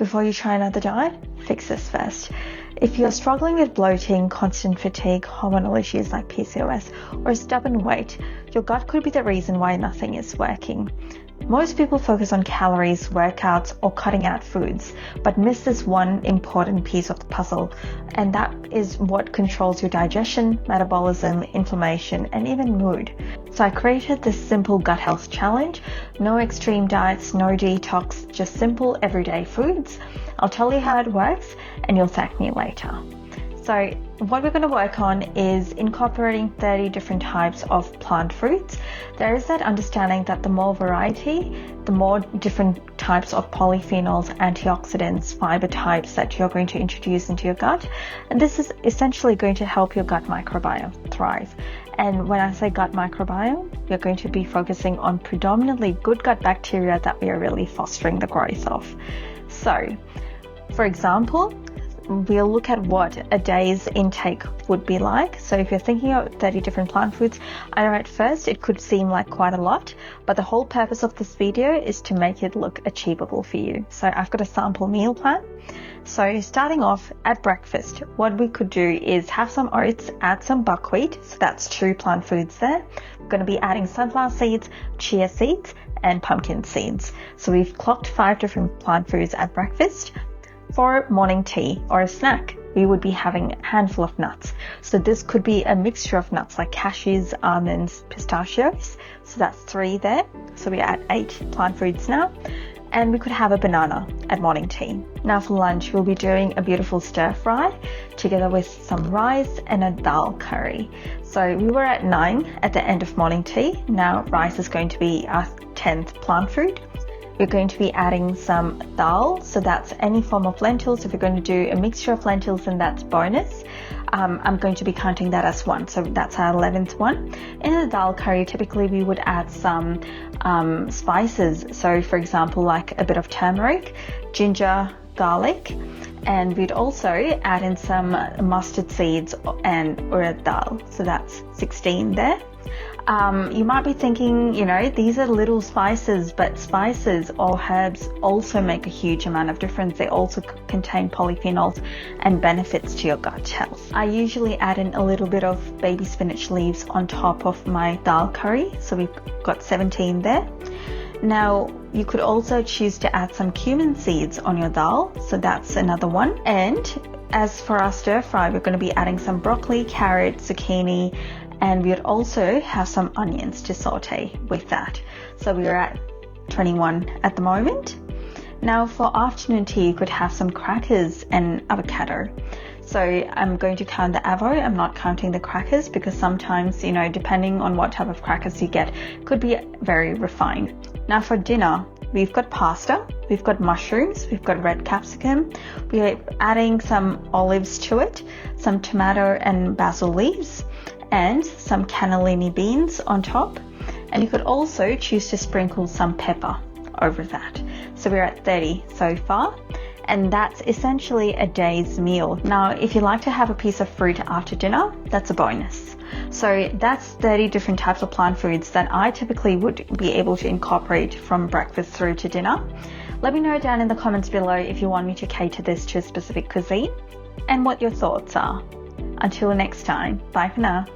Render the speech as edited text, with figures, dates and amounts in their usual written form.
Before you try another diet, fix this first. If you're struggling with bloating, constant fatigue, hormonal issues like PCOS, or stubborn weight, your gut could be the reason why nothing is working. Most people focus on calories, workouts, or cutting out foods, but miss this one important piece of the puzzle, and that is what controls your digestion, metabolism, inflammation, and even mood. So I created this simple gut health challenge. No extreme diets, no detox, just simple everyday foods. I'll tell you how it works, and you'll thank me later. So what we're going to work on is incorporating 30 different types of plant foods. There is that understanding that the more variety, the more different types of polyphenols, antioxidants, fiber types that you're going to introduce into your gut. And this is essentially going to help your gut microbiome thrive. And when I say gut microbiome, we're going to be focusing on predominantly good gut bacteria that we are really fostering the growth of. So, for example, we'll look at what a day's intake would be like. So if you're thinking of 30 different plant foods, I know at first it could seem like quite a lot, but the whole purpose of this video is to make it look achievable for you. So I've got a sample meal plan. So starting off at breakfast, what we could do is have some oats, add some buckwheat. So that's 2 plant foods there. We're going to be adding sunflower seeds, chia seeds, and pumpkin seeds. So we've clocked 5 different plant foods at breakfast. For morning tea or a snack, we would be having a handful of nuts. So this could be a mixture of nuts like cashews, almonds, pistachios. So that's 3 there. So we're at 8 plant foods now. And we could have a banana at morning tea. Now for lunch, we'll be doing a beautiful stir fry together with some rice and a dal curry. So we were at 9 at the end of morning tea. Now rice is going to be our 10th plant food. We're going to be adding some dal, so that's any form of lentils. If you're going to do a mixture of lentils, then that's bonus. I'm going to be counting that as 1, so that's our 11th one. In the dal curry, typically we would add some spices. So for example, like a bit of turmeric, ginger, garlic, and we'd also add in some mustard seeds and urad dal. So that's 16 there. You might be thinking, these are little spices, but spices or herbs also make a huge amount of difference. They also contain polyphenols and benefits to your gut health. I usually add in a little bit of baby spinach leaves on top of my dal curry. So we've got 17 there. Now, you could also choose to add some cumin seeds on your dal. So that's another one. And as for our stir fry, we're going to be adding some broccoli, carrot, zucchini, and we'd also have some onions to saute with that. So we're at 21 at the moment. Now for afternoon tea, you could have some crackers and avocado. So I'm going to count the avo. I'm not counting the crackers because sometimes, depending on what type of crackers you get, could be very refined. Now for dinner, we've got pasta, we've got mushrooms, we've got red capsicum. We're adding some olives to it, some tomato and basil leaves, and some cannellini beans on top. And you could also choose to sprinkle some pepper over that. So we're at 30 so far, and that's essentially a day's meal. Now, if you like to have a piece of fruit after dinner, that's a bonus. So that's 30 different types of plant foods that I typically would be able to incorporate from breakfast through to dinner. Let me know down in the comments below if you want me to cater this to a specific cuisine and what your thoughts are. Until next time, bye for now.